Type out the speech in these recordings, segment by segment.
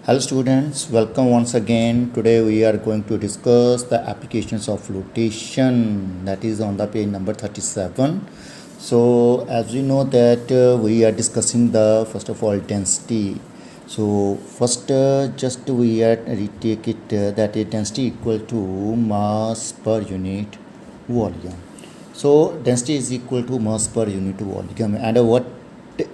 Hello students, welcome once again. Today we are going to discuss the applications of flotation, that is on the page number 37. So as we know that we are discussing the first of all density. So first just we are retake it that is density equal to mass per unit volume. So density is equal to mass per unit volume, and what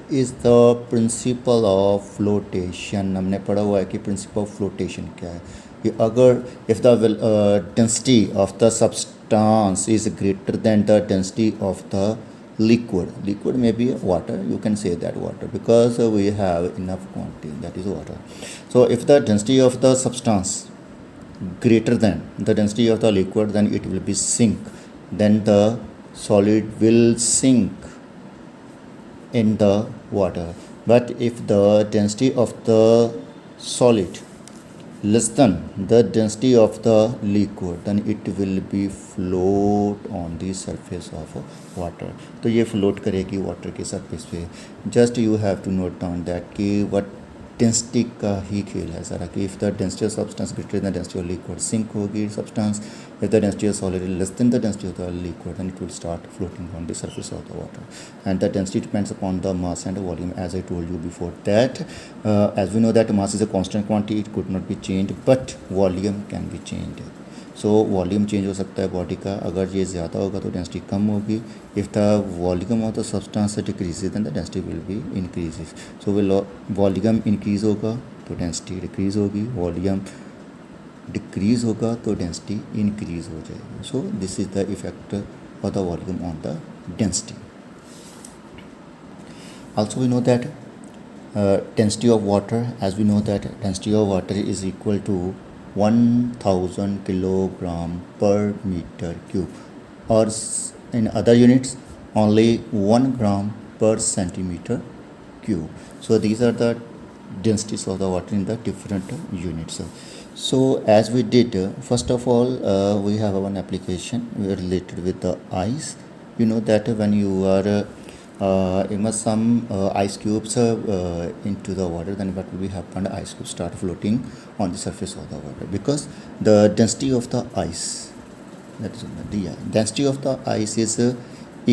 is the principle of flotation. हमने पढ़ा हुआ है कि principle of flotation क्या है कि अगर if the density of the substance is greater than the density of the liquid may be water, you can say that water because we have enough quantity, that is water. So if the density of the substance greater than the density of the liquid, then it will be sink, then the solid will sink in the water. But if the density of the solid less than the density of the liquid, then it will be float on the surface of water. तो ये float करेगी water के surface पे. Just you have to note down that कि what density का ही खेल है सारा कि if the density of substance greater than density of liquid sink होगी substance. If the density of solid less than the density of the liquid then it will start floating on the surface of the water. And the density depends upon the mass and volume, as I told you before that. As we know that mass is a constant quantity, it could not be changed, but volume can be changed. So volume change हो सकता है body का. अगर ये ज़्यादा होगा तो density कम होगी. If the volume of the substance decreases then the density will be increases. So volume increase होगा तो डेंसिटी डिक्रीज होगी, वॉल्यूम डिक्रीज होगा तो डेंसिटी इंक्रीज हो जाएगी. So this is the effect of the volume on the density. Also we know that density of water, as we know that density of water is equal to 1000 kilogram per meter cube, or in other units only 1 gram per centimeter cube. So these are the densities of the water in the different units. So as we did, first of all we have one application related with the ice. You know that when you are immerse some ice cubes into the water, then what will be happen? Ice cubes start floating on the surface of the water because the density of the ice, that is the density of the ice is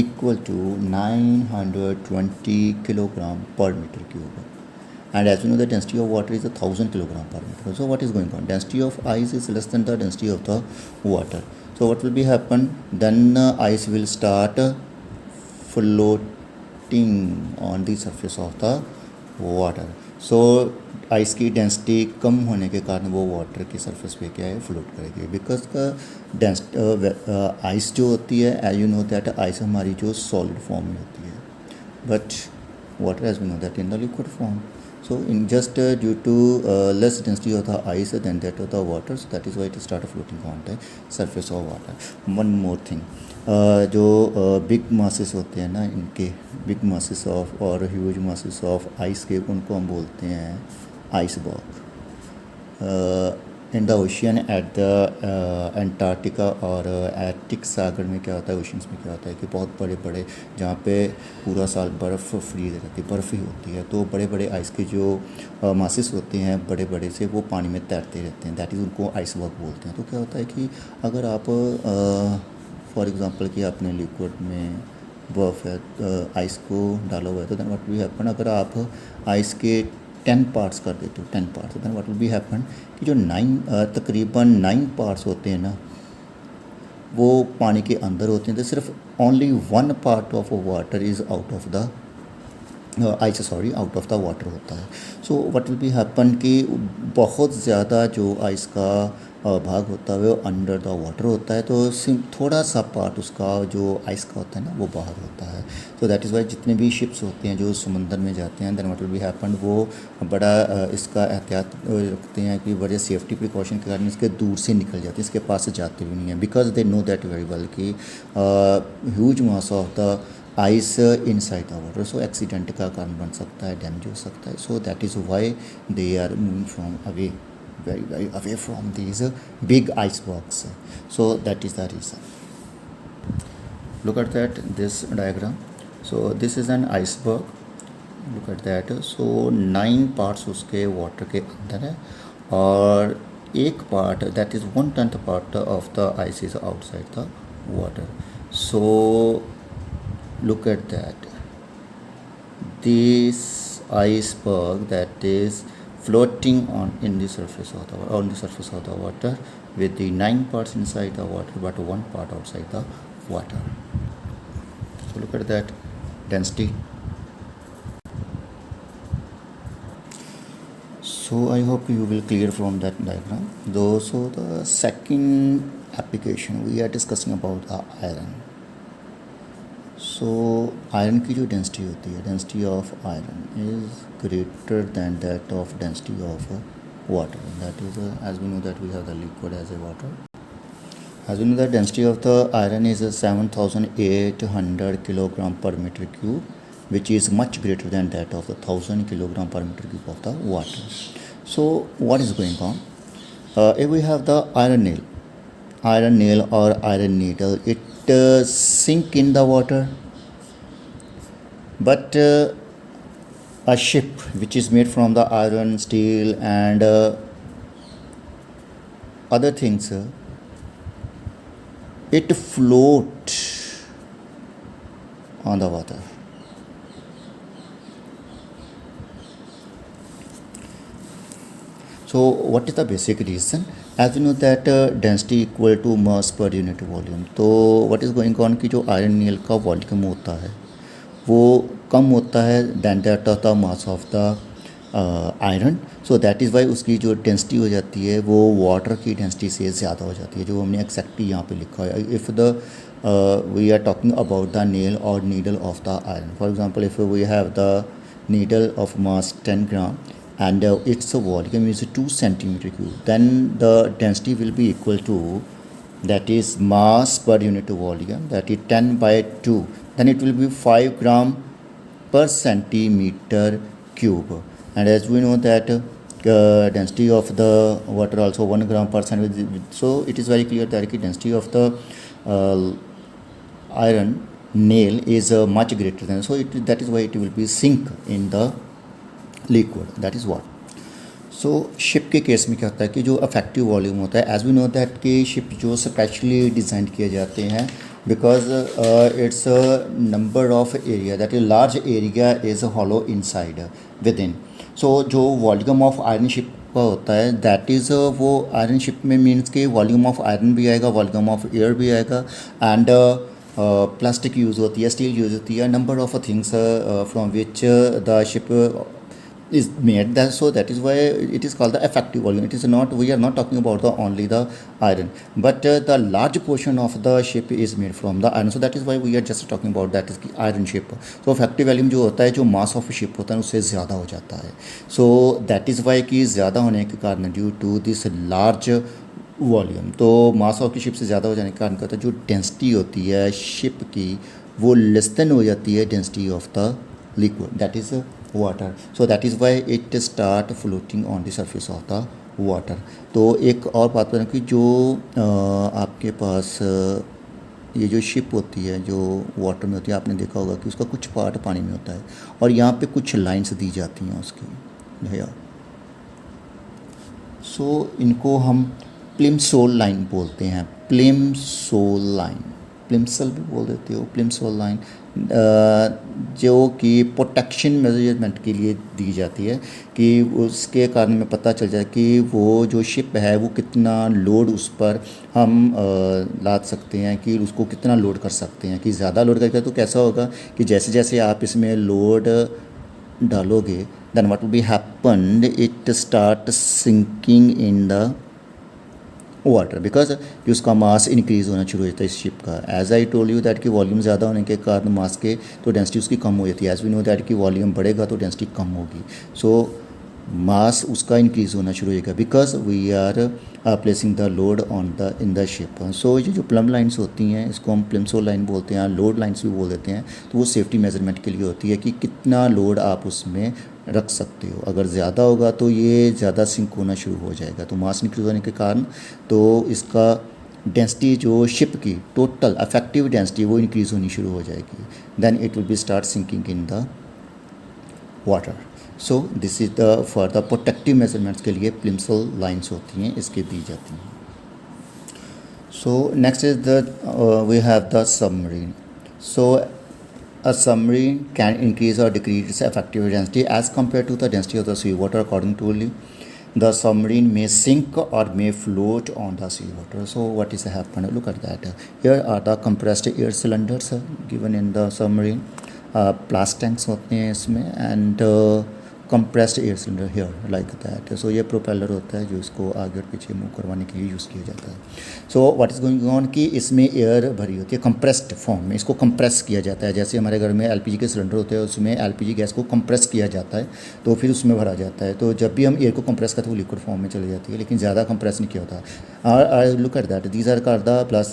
equal to 920 kilogram per meter cube. And as we know, the density of water is 1000 kilogram per meter. So what is going on? Density of ice is less than the density of the water. So what will be happen? Then ice will start floating on the surface of the water. So ice की density कम होने के कारण वो water की surface पे क्या है float करेगी. बिकॉज का आइस जो होती है, as you know that ice हमारी जो सॉलिड फॉर्म में होती है, but water as we know that in the liquid form. So in just due to less density of the ice than that of the water, so that is why it start floating on the surface of water. One more thing, जो big masses होते हैं ना, इनके big masses of और huge masses of ice के, उनको हम बोलते हैं iceberg. In the ocean at the Antarctica और आर्कटिक सागर में क्या होता है, ओशंस में क्या होता है कि बहुत बड़े बड़े, जहाँ पे पूरा साल बर्फ़ फ्रीज रहती है, बर्फ़ ही होती है, तो बड़े बड़े आइस के जो मासेस होते हैं बड़े बड़े से, वो पानी में तैरते रहते हैं, दैट इज़ उनको आइसबर्ग बोलते हैं. तो क्या होता है कि अगर आप फॉर एग्ज़ाम्पल कि आपने लिक्विड में बर्फ़ है, आइस को डाला हुआ है, तो देन व्हाट विल हैपन, अगर आप आइस के 10 पार्ट्स कर देते हो, 10 parts, then what will be happen कि जो तकरीबन 9 पार्ट्स होते हैं ना, वो पानी के अंदर होते हैं. तो सिर्फ only 1 part of water is out of the out of the water होता है. So what will be happen कि बहुत ज़्यादा जो आइस का भाग होता है वो अंडर द वाटर होता है, तो थोड़ा सा पार्ट उसका जो आइस का होता है ना, वो बाहर होता है. तो दैट इज़ वाई जितने भी शिप्स होते हैं जो समंदर में जाते हैं, then what will be happen, वो बड़ा इसका एहतियात रखते हैं कि बड़े सेफ्टी प्रिकॉशन के कारण इसके दूर से निकल जाते हैं, इसके पास से जाते भी नहीं हैं, because they know that very well कि huge mass of the ice inside the water, so accident का कारण बन सकता है, डैमेज हो सकता है. So that is why they are moving from away, very away from these big icebergs. So that is the reason. Look at this diagram. So this is an iceberg look at that. So 9 parts उसके water के अंदर है और एक part that is 1/10 part of the ice is outside the water. So look at that, this iceberg that is floating on the surface of the water with the 9 parts inside the water but 1 part outside the water. So look at that density. So I hope you will clear from that diagram. Though, so the second application we are discussing about the iron. So iron की जो density होती है, density of iron is greater than that of density of water. That is as we know that we have the liquid as a water. As we know that density of the iron is 7,800 kilogram per metre cube, which is much greater than that of the 1000 kilogram per meter cube of the water. So what is going on? If we have the iron nail or iron needle, it sink in the water, but a ship which is made from the iron, steel and other things, it float on the water. So what is the basic reason? As we know that density equal to mass per unit volume. तो what is going on कि जो iron nail का volume होता है वो कम होता है than that of the mass of the iron. So that is why उसकी जो डेंसिटी हो जाती है वो वाटर की डेंसिटी से ज़्यादा हो जाती है, जो हमने एक्जैक्टली यहाँ पे लिखा है. If the we are talking about the nail और needle of the iron, for example if we have the needle of mass 10 gram and its volume is 2 centimeter cube, then the density will be equal to, that is mass per unit volume, that is 10 by 2, then it will be 5 gram per centimeter cube. And as we know that density of the water also 1 gram per centimeter, so it is very clear that the density of the iron nail is much greater than, so that is why it will be sink in the liquid. That is what. So ship के case में क्या होता है कि जो affective volume होता है, as we know that कि शिप जो स्पेशली डिज़ाइन किए जाते हैं because it's number of area, that is large area is hollow inside within. So जो वॉल्यूम ऑफ आयरन शिप का होता है दैट इज़ वो आयरन शिप में मीन्स कि वॉल्यूम ऑफ आयरन भी आएगा, वॉल्यूम ऑफ एयर भी आएगा एंड प्लास्टिक यूज़ होती है, स्टील यूज़ होती है, number of things from which the ship is made. That so that is why it is called the effective volume. It is not, we are not talking about the only the iron, but the large portion of the ship is made from the iron. So that is why we are just talking about that is the iron ship. So effective volume जो होता है, जो mass of ship होता है उससे ज़्यादा हो जाता है. So that is why कि ज़्यादा होने के कारण due to this large volume, तो मास ऑफ की शिप से ज़्यादा हो जाने के कारण क्या होता है, जो डेंसिटी होती है शिप की वो लेस देन हो जाती है density of the liquid, that is water. So that is why it start floating on the surface of the water. तो एक और बात बताऊँ कि जो आपके पास ये जो शिप होती है जो वाटर में होती है, आपने देखा होगा कि उसका कुछ पार्ट पानी में होता है और यहाँ पे कुछ लाइंस दी जाती हैं उसकी भैया. सो इनको हम प्लिमसोल लाइन बोलते हैं, प्लिमसोल लाइन, प्लिमसल भी बोल देते हो, प्लिमसोल लाइन, जो कि प्रोटेक्शन मेजरमेंट के लिए दी जाती है कि उसके कारण में पता चल जाए कि वो जो शिप है वो कितना लोड उस पर हम लाद सकते हैं, कि उसको कितना लोड कर सकते हैं. कि ज़्यादा लोड करके तो कैसा होगा कि जैसे जैसे आप इसमें लोड डालोगे then what will be happen, it start sinking in the water because उसका मास इंक्रीज़ होना शुरू हो जाता है इस शिप का. As I told you that कि वॉल्यूम ज़्यादा होने के कारण मास के तो डेंसिटी उसकी कम हो जाती है. एज वी नो दैट कि वॉल्यूम बढ़ेगा तो डेंसिटी कम होगी, सो मास उसका इंक्रीज़ होना शुरू होगा because we are placing the load on the in the ship. So ये जो प्लम लाइन्स होती हैं इसको हम प्लिमसोल लाइन बोलते हैं, लोड लाइन्स भी बोल देते हैं. तो वो सेफ्टी मेजरमेंट के लिए होती है कि कितना लोड आप उसमें रख सकते हो. अगर ज़्यादा होगा तो ये ज़्यादा सिंक होना शुरू हो जाएगा, तो मास इंक्रीज होने के कारण तो इसका डेंसिटी जो शिप की टोटल अफेक्टिव डेंसिटी वो इंक्रीज़ होनी शुरू हो जाएगी. Then it will be start sinking in the water. So this is the for the protective measurements के लिए प्लिम्सल लाइंस होती हैं, इसके दी जाती हैं. So next is the we have the submarine. So a submarine can increase or decrease its effective density as compared to the density of the seawater. According to the submarine may sink or may float on the seawater. So what is happen? Look at that. Here are the compressed air cylinders given in the submarine. Blast tanks होते हैं इसमें and compressed air cylinder here like that. So ये propeller होता है जो इसको आगे और पीछे मूव करवाने के लिए यूज़ किया जाता है. सो व्हाट इज़ गोइंग ऑन कि इसमें एयर भरी होती है कंप्रेस्ड फॉर्म में, इसको कंप्रेस किया जाता है. जैसे हमारे घर में एलपीजी के सिलेंडर होते हैं उसमें एलपीजी गैस को कंप्रेस किया जाता है तो फिर उसमें भरा जाता है. तो जब भी हम एयर को कंप्रेस करते हैं वो लिक्विड फॉर्म में चली जाती है, लेकिन ज़्यादा कंप्रेस नहीं किया होता. I look at that. These are called the plus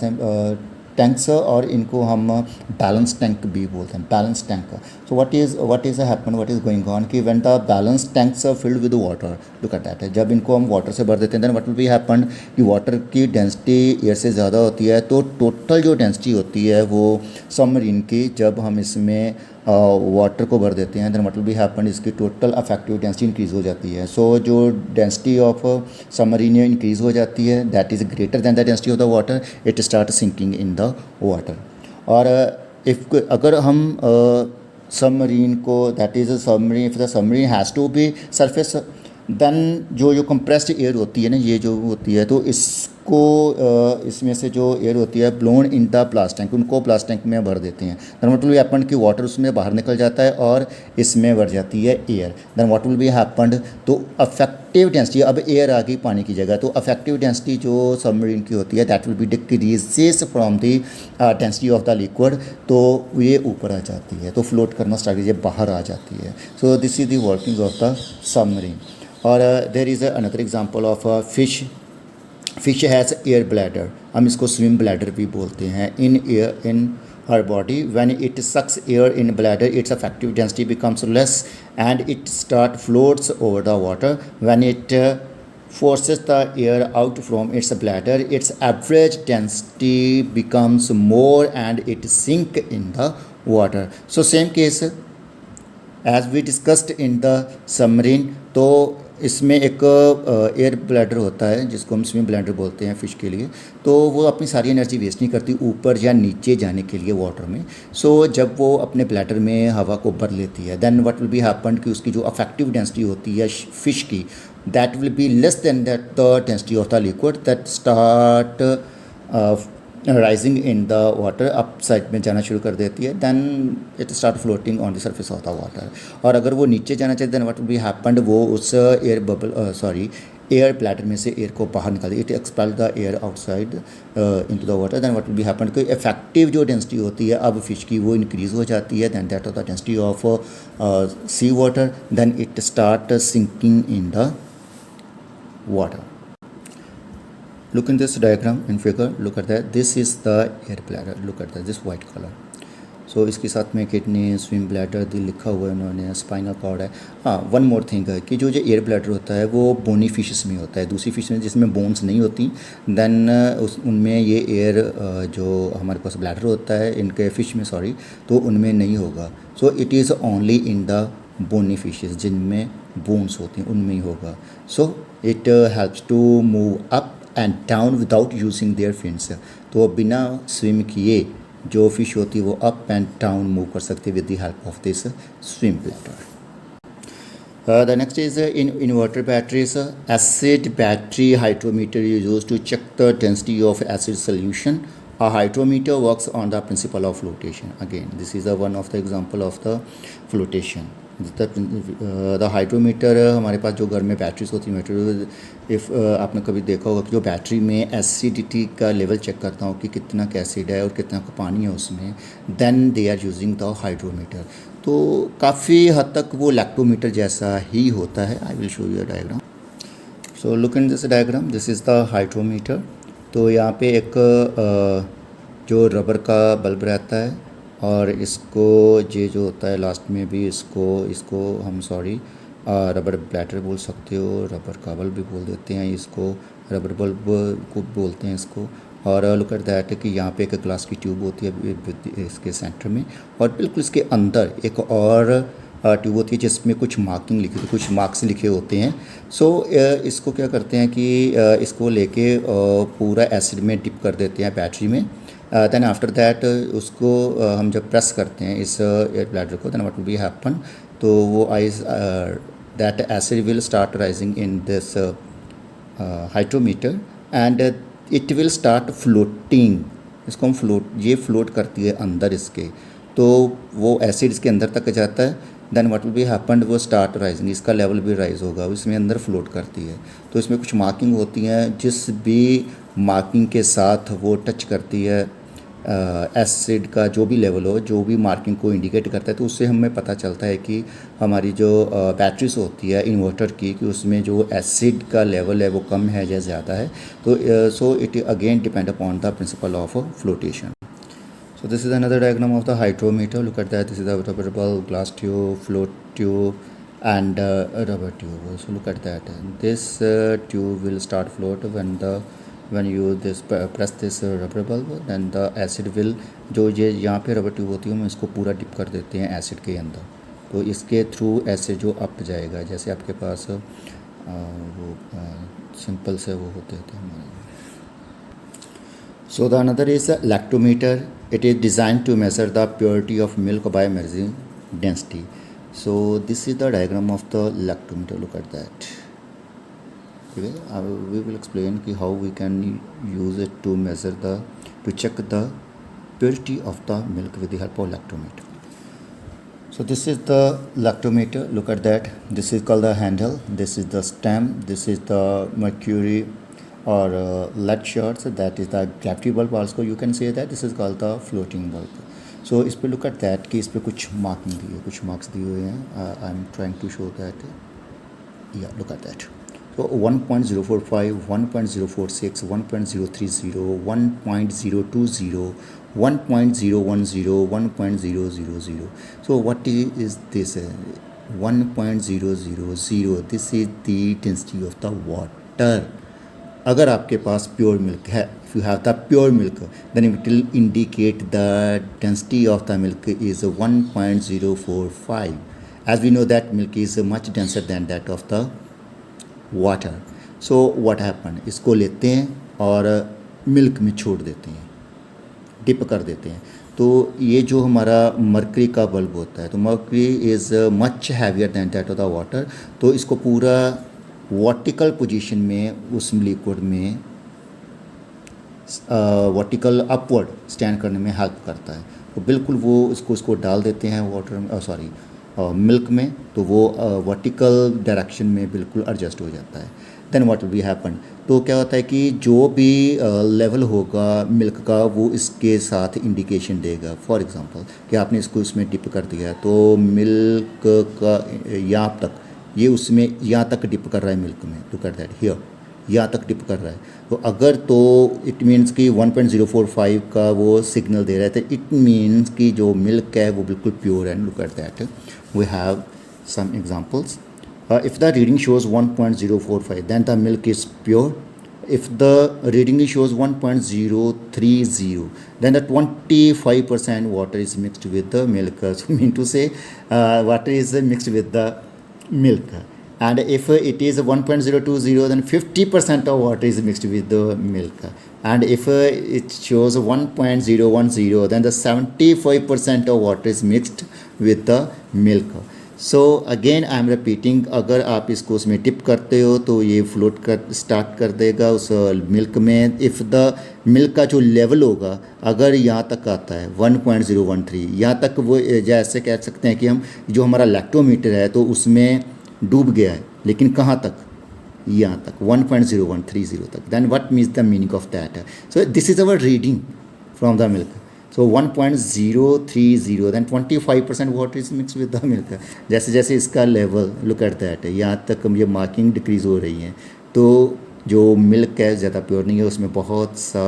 tanks और इनको हम बैलेंस टैंक भी बोलते हैं, balance tank. So what is happen, what is going on कि when the balance tanks are filled with water, look at that. जब इनको हम वाटर से भर देते हैं then what will be happen कि वाटर की डेंसिटी एयर से ज़्यादा होती है, तो टोटल जो डेंसिटी होती है वो सबमरीन की, जब हम इसमें वाटर को भर देते हैं then what will be happen इसकी टोटल अफेक्टिव डेंसिटी इंक्रीज़ हो जाती है. सो जो डेंसिटी ऑफ सबमरीन इंक्रीज़ हो जाती है that is greater than the density of the water, it start sinking in the water. और अगर हम सबमरीन को that is submarine, if the submarine has to be surface then जो compressed air होती है ना, ये जो होती है तो इसको इसमें से जो एयर होती है blown in the ballast tank, उनको प्लास्ट टैंक में भर देते हैं. Then what will be happen कि वाटर उसमें बाहर निकल जाता है और इसमें भर जाती है air. Then what will be happen तो अफेक्टिव डेंसिटी, अब एयर आ गई पानी की जगह, तो अफेक्टिव डेंसिटी जो सबमरीन की होती है that will B decreases from the density of the liquid, तो ये ऊपर आ जाती है, तो फ्लोट करना स्टार्ट ये बाहर आ जाती है. So this is the working of the submarine. और there is another example of fish. Fish has air bladder, हम इसको स्विम ब्लैडर भी बोलते हैं. In her body when it sucks air in bladder its effective density becomes less and it start floats over the water. When it forces the air out from its bladder its average density becomes more and it sink in the water. So same case as we discussed in the submarine. तो इसमें एक air bladder होता है जिसको हम swim bladder बोलते हैं fish के लिए, तो वो अपनी सारी एनर्जी वेस्ट नहीं करती ऊपर या नीचे जाने के लिए वाटर में. सो जब वो अपने ब्लैडर में हवा को भर लेती है then what will be happen कि उसकी जो अफेक्टिव डेंसिटी होती है फ़िश की that will be less than that the density of the liquid that start rising in the water, up side में जाना शुरू कर देती है. Then it start floating on the surface of the water. और अगर वो नीचे जाना चाहिए then what will be happened वो उस एयर ब्लैडर में से एयर को बाहर निकाल it expel the air outside into the water. Then what will be happened कि इफेक्टिव जो डेंसिटी होती है अब फिश की वो इंक्रीज़ हो जाती है then that of the density of sea water. Then it start sinking in the water. Look in this diagram in figure, look at that, this is the air bladder, look at that, this white color. So इसके साथ में kidney, swim bladder दी लिखा हुआ है उन्होंने, spinal cord है. हाँ, one more thing है कि जो एयर ब्लैडर होता है वो बोनी फिशेस में होता है, दूसरी फिश में जिसमें बोन्स नहीं होती देन उनमें ये एयर जो हमारे पास ब्लैडर होता है इनके फिश में तो उनमें नहीं होगा. So it is only in the bony fishes जिनमें बोन्स होती हैं उनमें ही होगा. So it helps to move up and down without using their fins. तो बिना स्विम किए जो फिश होती है वो अप एंड डाउन मूव कर सकती है with the help of this swim bladder. The next is in inverter batteries. Acid battery hydrometer is used to check the density of acid solution. A hydrometer works on the principle of flotation. Again, this is one of the example of the flotation. The hydrometer हमारे पास जो घर में batteries होती है if आपने कभी देखा होगा कि जो बैटरी में एसिडिटी का लेवल चेक करता हूँ कि कितना एसिड है और कितना का पानी है उसमें, then they are using the hydrometer. तो काफ़ी हद तक वो लैक्टोमीटर जैसा ही होता है. I will show you a diagram. So look in this diagram, this is the hydrometer. तो यहाँ पे एक जो रबर का बल्ब रहता है और इसको ये जो होता है लास्ट में भी इसको हम रबर ब्लैडर बोल सकते हो, रबर का बल्ब भी बोल देते हैं इसको, रबर बल्ब को बोलते हैं इसको. और लुक एट दैट कि यहाँ पे एक ग्लास की ट्यूब होती है इसके सेंटर में और बिल्कुल इसके अंदर एक और ट्यूब होती है जिसमें कुछ मार्किंग लिखी होती है, कुछ मार्क्स लिखे होते हैं। सो इसको क्या करते हैं कि इसको लेके पूरा एसिड में डिप कर देते हैं बैटरी में। देन आफ्टर दैट उसको हम जब प्रेस करते हैं इस ब्लैडर को, then what will be happen, तो वो eyes that acid will start rising in this hydrometer and it will start floating. इसको हम ये फ्लोट करती है अंदर इसके, तो वो एसिड इसके अंदर तक जाता है। Then what will be happen, वो स्टार्ट राइजिंग, इसका लेवल भी राइज होगा, इसमें अंदर फ्लोट करती है। तो इसमें कुछ मार्किंग होती हैं, जिस भी मार्किंग के साथ वो टच करती है एसिड का जो भी लेवल हो, जो भी मार्किंग को इंडिकेट करता है, तो उससे हमें पता चलता है कि हमारी जो बैटरीज होती है इन्वर्टर की, कि उसमें जो एसिड का लेवल है वो कम है या ज़्यादा है। तो so it again depend upon the principle of flotation. So this is another diagram of the hydrometer. Look at that. This is a rubber bulb, glass tube, float tube, and a rubber tube. So look at that. This tube will start float when you press this rubber bulb. Then the acid will, जो ये यहाँ पे rubber tube होती है, हम इसको पूरा dip कर देते हैं एसिड के अंदर। तो इसके थ्रू एसिड जो अप जाएगा, जैसे आपके पास वो सिंपल से वो होते हैं हमारे। So the another is a lactometer. It is designed to measure the purity of milk by measuring density. So this is the diagram of the lactometer. Look at that. Okay, we will explain how we can use it to measure to check the purity of the milk with the help of lactometer. So this is the lactometer. Look at that. This is called the handle. This is the stem. This is the mercury or lead shards, that is the gravity bulb. Also you can say that this is called the floating bulb. So इस पे look at that कि इस पे कुछ marking दी है, कुछ marks दिए हुए हैं। I am trying to show that, या look at that. So 1.045, 1.046, 1.030, 1.020, 1.010, 1.000. So what is this? 1.000. This is the density of the water. अगर आपके पास प्योर मिल्क है, if you have the pure milk, then it will indicate the density of the milk is 1.045. As we know that milk is much denser than that of the water. So what happen, इसको लेते हैं और milk में छोड़ देते हैं, dip कर देते हैं। तो ये जो हमारा मर्करी का बल्ब होता है, तो mercury is much heavier than that of the water. तो इसको पूरा वर्टिकल पोजीशन में उस लिक्विड में वर्टिकल अपवर्ड स्टैंड करने में हेल्प करता है। तो बिल्कुल वो उसको डाल देते हैं वाटर में, मिल्क में, तो वो वर्टिकल डायरेक्शन में बिल्कुल एडजस्ट हो जाता है। Then what will be happen, तो क्या होता है कि जो भी लेवल होगा मिल्क का, वो इसके साथ इंडिकेशन देगा। फॉर एग्जांपल कि आपने इसको इसमें डिप कर दिया, तो मिल्क का यहाँ तक, ये उसमें यहाँ तक डिप कर रहा है मिल्क में, टू कर दैट हियर, यहाँ तक डिप कर रहा है। तो अगर तो इट मीन्स कि 1.045 का वो सिग्नल दे रहा है, तो इट मीन्स कि जो मिल्क है वो बिल्कुल प्योर है। Look at that, we have some examples. If the reading shows 1.045 then the milk is pure. If the reading shows 1.030, then the 25% water is mixed with the milk. So mean to say water is mixed with the milk. And if it is 1.020, then 50% of water is mixed with the milk. And if it shows 1.010, then the 75% of water is mixed with the milk. So again I am repeating, अगर आप इसको उसमें tip करते हो तो ये float कर start कर देगा उस मिल्क में। इफ़ द मिल्क का जो लेवल होगा अगर यहाँ तक आता है 1.013, यहाँ तक वो जैसे कह सकते हैं कि हम जो हमारा लैक्टोमीटर है तो उसमें डूब गया है, लेकिन कहाँ तक, यहाँ तक 1.0130 तक। Then what means the meaning of that? So this is our reading from the milk. So 1.030, then 25% water is mixed with the milk. जैसे जैसे इसका लेवल, लुक एट दैट, यहाँ तक ये मार्किंग डिक्रीज़ हो रही है, तो जो मिल्क है ज़्यादा प्योर नहीं है, उसमें बहुत सा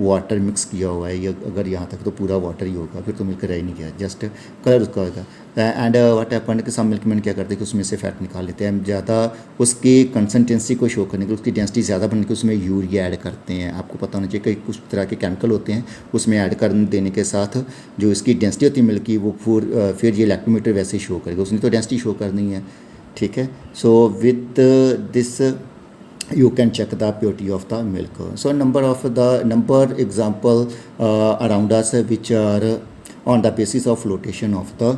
वाटर मिक्स किया हुआ है। ये अगर यहाँ तक तो पूरा वाटर ही होगा, फिर तो मिल्क रह ही नहीं गया, जस्ट कलर उसका होगा। एंड व्हाट हैपन कि सब मिल्क मैन क्या करते हैं कि उसमें से फ़ैट निकाल लेते हैं, ज़्यादा उसकी कंसिस्टेंसी को शो करने के लिए, उसकी डेंसिटी ज़्यादा बनने के उसमें यूरिया ऐड करते हैं। आपको पता होना चाहिए कि कुछ तरह के केमिकल होते हैं, उसमें ऐड कर देने के साथ जो इसकी डेंसिटी होती है मिल्क की, वो फिर ये लैक्टोमीटर वैसे ही शो करेगा, उसने तो डेंसिटी शो करनी है, ठीक है। So with this you can check the purity of the milk. So number example around us which are on the basis of flotation of the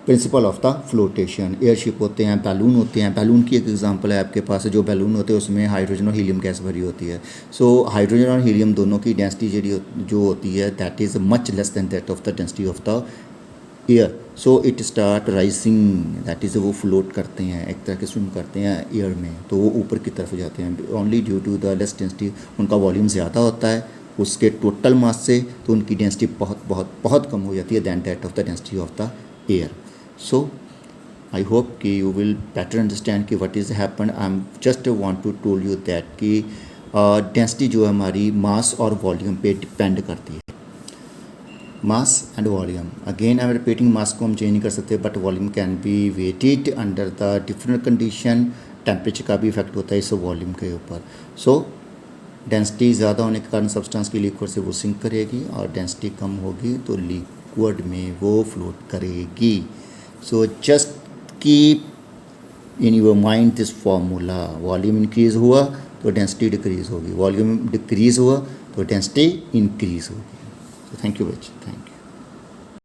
principle of the flotation. Airship होते हैं, balloon होते हैं। Balloon की एक example है आपके पास, जो balloon होते हैं उसमें हाइड्रोजन और हीलियम गैस भरी होती है। सो हाइड्रोजन और हीलियम दोनों की डेंसिटी जो होती है that is much less than that of the density of the air. So it start rising, that is वो फ्लोट करते हैं, एक तरह के स्विम करते हैं एयर में, तो वो ऊपर की तरफ जाते हैं only due to the less density. उनका वॉल्यूम ज़्यादा होता है उसके टोटल मास से, तो उनकी डेंसिटी बहुत बहुत बहुत कम हो जाती है than that of the density of the air. So I hope कि यू विल बेटर अंडरस्टैंड कि what is happen. I am just want to tell you that कि डेंसिटी जो है हमारी मास और वॉल्यूम पे डिपेंड करती है। Mass and volume, again I am repeating, mass को हम चेंज नहीं कर सकते but volume can be weighted under the different condition. Temperature का भी इफेक्ट होता है इस वॉल्यूम के ऊपर। सो डेंसिटी ज़्यादा होने के कारण सब्सटेंस की लिक्विड से वो सिंक करेगी, और डेंसिटी कम होगी तो लिक्विड में वो फ्लोट करेगी। So just keep in your mind this formula, volume increase हुआ तो डेंसिटी डिक्रीज़ होगी, वॉल्यूम डिक्रीज़ हुआ तो डेंसिटी इंक्रीज़ होगी। So thank you very much. Thank you.